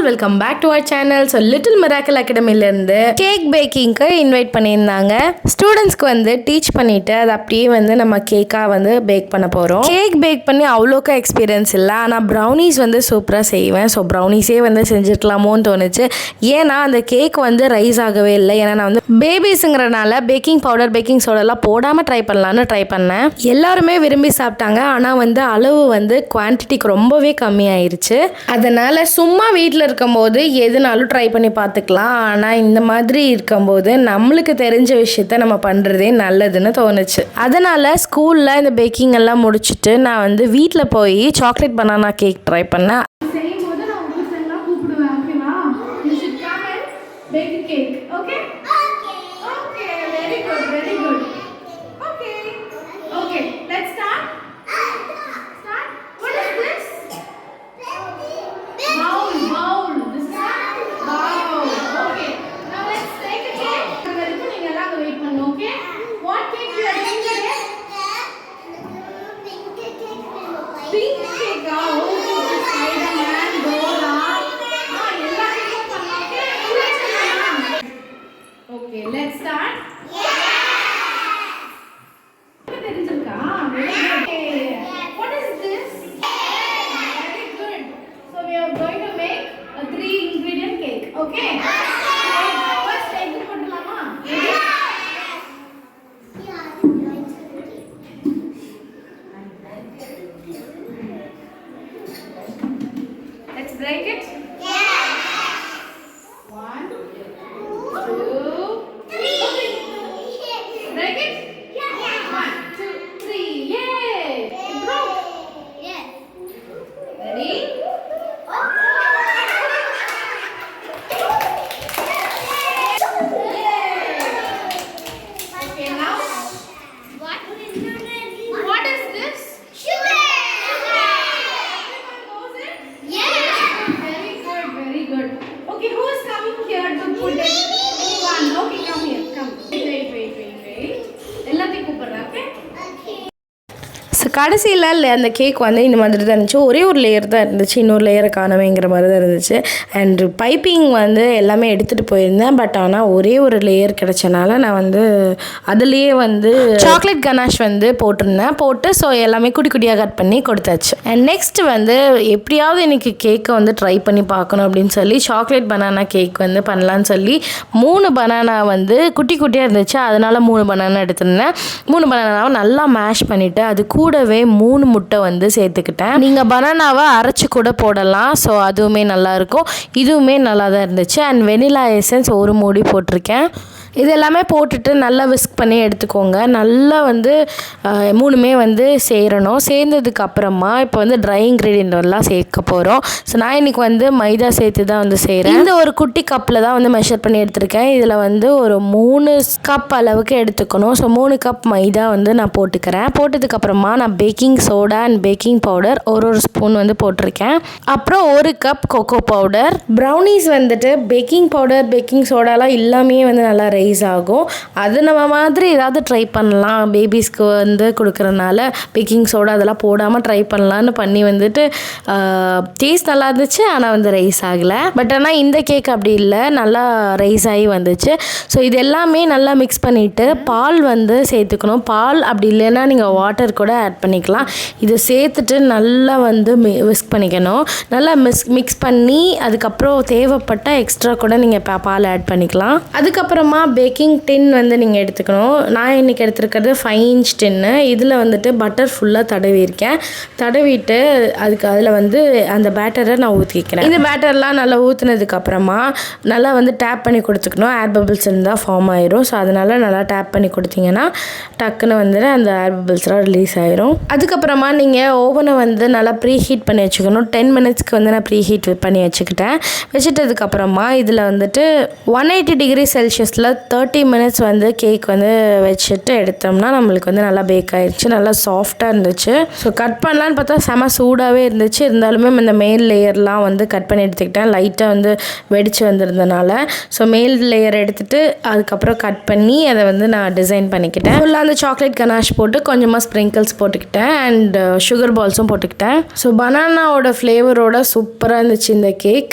Welcome back to our channel. So little miracle அகாடமிலேருந்து cake பேக்கிங்க்கு invite பண்ணியிருந்தாங்க. ஸ்டூடெண்ட்ஸ்க்கு வந்து டீச் பண்ணிவிட்டு அதை அப்படியே வந்து நம்ம கேக்காக வந்து பேக் பண்ண போகிறோம். கேக் பேக் பண்ணி அவ்வளோக்கா எக்ஸ்பீரியன்ஸ் இல்லை, ஆனால் ப்ரௌனிஸ் வந்து சூப்பராக செய்வேன். ஸோ ப்ரௌனிஸே வந்து செஞ்சுருக்கலாமோன்னு தோணுச்சு. ஏன்னா அந்த கேக் வந்து ரைஸ் ஆகவே இல்லை. ஏன்னா நான் வந்து பேபிஸுங்கிறனால பேக்கிங் பவுடர் பேக்கிங் சோடெல்லாம் போடாமல் ட்ரை பண்ணேன். எல்லாருமே விரும்பி சாப்பிட்டாங்க. ஆனால் வந்து அளவு வந்து குவான்டிட்டிக்கு ரொம்பவே கம்மியாயிருச்சு. அதனால் சும்மா வீட்டில் இருக்கும்போது எதுனாலும் ட்ரை பண்ணி பார்த்துக்கலாம். ஆனால் இந்த மாதிரி இருக்கும்போது நம்மளுக்கு தெரிஞ்ச விஷயத்த நம்ம பண்ணுறதே நல்லதுன்னு தோணுச்சு. அதனால் ஸ்கூலில் இந்த பேக்கிங் எல்லாம் முடிச்சுட்டு நான் வந்து வீட்டில் போய் சாக்லேட் பனானா கேக் ட்ரை பண்ணேன். Let's start. What is this? Very good. So we are going to make a 3-ingredient cake. Okay? First egg put mama. Let's break it. கடைசியில் அந்த கேக் வந்து இந்த மாதிரி தான் இருந்துச்சு. ஒரே ஒரு லேயர் தான் இருந்துச்சு, இன்னொரு லேயரை காணவேங்கிற மாதிரி தான் இருந்துச்சு. அண்ட் பைப்பிங் வந்து எல்லாமே எடுத்துகிட்டு போயிருந்தேன். பட் ஆனால் ஒரே ஒரு லேயர் கிடச்சனால நான் வந்து அதுலேயே வந்து சாக்லேட் கனாஷ் வந்து போட்டு ஸோ எல்லாமே குட்டி குட்டியாக கட் பண்ணி கொடுத்தாச்சு. அண்ட் நெக்ஸ்ட் வந்து எப்படியாவது இன்றைக்கி கேக்கை வந்து ட்ரை பண்ணி பார்க்கணும் அப்படின்னு சொல்லி சாக்லேட் பனானா கேக் வந்து பண்ணலான்னு சொல்லி 3 பனானா வந்து குட்டி குட்டியாக இருந்துச்சு. அதனால் 3 பனானா எடுத்திருந்தேன். 3 பனானாவை நல்லா மேஷ் பண்ணிவிட்டு அது கூடவே 3 முட்டை வந்து சேர்த்துக்கிட்டேன். நீங்கள் பனானாவை அரைச்சி கூட போடலாம். ஸோ அதுவுமே நல்லாயிருக்கும். இதுவுமே நல்லா தான் இருந்துச்சு. அண்ட் வெனிலா எசன்ஸ் 1 மூடி போட்டிருக்கேன். இது எல்லாமே போட்டுட்டு நல்லா விஸ்க் பண்ணி எடுத்துக்கோங்க. நல்லா வந்து 3மே வந்து சேரணும். சேர்ந்ததுக்கு அப்புறமா இப்போ வந்து ட்ரை இன்க்ரீடியன்ட் எல்லாம் சேர்க்க போகிறோம். ஸோ நான் இன்றைக்கி வந்து மைதா சேர்த்து தான் வந்து செய்கிறேன். இந்த ஒரு குட்டி கப்பில் தான் வந்து மெஷர் பண்ணி எடுத்திருக்கேன். இதில் வந்து ஒரு 3 கப் அளவுக்கு எடுத்துக்கணும். ஸோ 3 கப் மைதா வந்து நான் போட்டுக்கிறேன். போட்டதுக்கப்புறமா நான் baking soda and baking powder ஒரு ஸ்பூன் வந்து போட்டிருக்கேன். அப்புறம் 1 கப் கொக்கோ பவுடர். ப்ரௌனிஸ் வந்துட்டு பேக்கிங் பவுடர் பேக்கிங் சோடாலாம் எல்லாமே வந்து நல்லா ரைஸ் ஆகும். அது நம்ம மாதிரி ஏதாவது ட்ரை பண்ணலாம். பேபிஸ்க்கு வந்து கொடுக்குறதுனால பேக்கிங் சோடா அதெல்லாம் போடாமல் ட்ரை பண்ணலான்னு பண்ணி வந்துட்டு டேஸ்ட் நல்லா இருந்துச்சு. ஆனால் வந்து ரைஸ் ஆகலை. பட் ஆனால் இந்த கேக் அப்படி இல்லை, நல்லா ரைஸ் ஆகி வந்துச்சு. ஸோ இது எல்லாமே நல்லா மிக்ஸ் பண்ணிவிட்டு பால் வந்து சேர்த்துக்கணும். பால் அப்படி இல்லைன்னா நீங்கள் வாட்டர் கூட ஆட் பண்ணிக்கலாம். இதை சேர்த்துட்டு நல்லா வந்து விஸ்க் பண்ணிக்கணும். நல்லா மிக்ஸ் பண்ணி அதுக்கப்புறம் தேவைப்பட்ட எக்ஸ்ட்ரா கூட நீங்கள் பால் ஆட் பண்ணிக்கலாம். அதுக்கப்புறமா பேக்கிங் டின் வந்து நீங்கள் எடுத்துக்கணும். நான் இன்றைக்கி எடுத்துருக்கிறது 5 இன்ச் டின்னு. இதில் வந்துட்டு பட்டர் ஃபுல்லாக தடவிட்டு அதில் வந்து அந்த பேட்டரை நான் ஊற்றிக்கிறேன். இந்த பேட்டர்லாம் நல்லா ஊற்றுனதுக்கப்புறமா நல்லா வந்து டேப் பண்ணி கொடுத்துக்கணும். ஏர் பபிள்ஸ் இருந்தால் ஃபார்ம் ஆயிரும். ஸோ அதனால் நல்லா டேப் பண்ணி கொடுத்தீங்கன்னா டக்குன்னு வந்து அந்த ஏர் பபிள்ஸ்லாம் ரிலீஸ் ஆயிரும். அதுக்கப்புறமா நீங்கள் ஓவனை வந்து நல்லா ப்ரீ ஹீட் பண்ணி வச்சுக்கணும். 10 மினிட்ஸ்க்கு வந்து நான் ப்ரீ ஹீட் பண்ணி வச்சுட்டதுக்கப்புறமா இதில் வந்துட்டு 180 டிகிரி செல்சியஸில் 30 மினிட்ஸ் வந்து கேக் வந்து வச்சுட்டு எடுத்தோம்னா நம்மளுக்கு வந்து நல்லா பேக் ஆயிடுச்சு. நல்லா சாஃப்டாக இருந்துச்சு. ஸோ கட் பண்ணலான்னு பார்த்தா செம சூடாகவே இருந்துச்சு. இருந்தாலுமே இந்த மேல் லேயர்லாம் வந்து கட் பண்ணி எடுத்துக்கிட்டேன். லைட்டாக வந்து வெடிச்சு வந்திருந்தனால ஸோ மேல் லேயர் எடுத்துகிட்டு அதுக்கப்புறம் கட் பண்ணி அதை வந்து நான் டிசைன் பண்ணிக்கிட்டேன். ஃபுல்லாக அந்த சாக்லேட் கனாஷ் போட்டு கொஞ்சமாக ஸ்ப்ரிங்கிள்ஸ் போட்டுக்கிட்டேன் அண்ட் சுகர் பால்ஸும் போட்டுக்கிட்டேன். ஸோ பனானாவோட ஃப்ளேவரோட சூப்பராக இருந்துச்சு இந்த கேக்.